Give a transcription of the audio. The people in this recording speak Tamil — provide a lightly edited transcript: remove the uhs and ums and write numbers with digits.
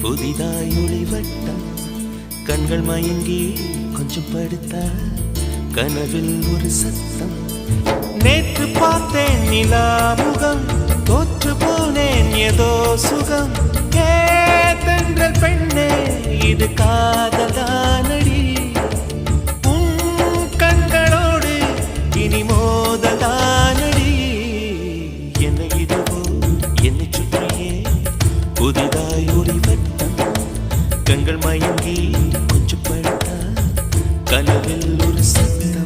புதிதாய் ஒளிவட்டம் கண்கள் மயங்கி கொஞ்சம் படுத்தா கனவில் ஒரு சத்தம். நேற்று பார்த்தேன் நிலா முகம், தோற்று போனேன் ஏதோ சுகம். தென்றல் பெண்ணே இது காதலானடி, உன் கண்களோடு இனி மோதலானடி. என்ன இதுவோ என்னை சுற்றியே புதிதாய் ஒளிவட்டம் கண்கள் மயங்கி கொஞ்சம் படுத்தா கனவில் ஒரு சத்தம்.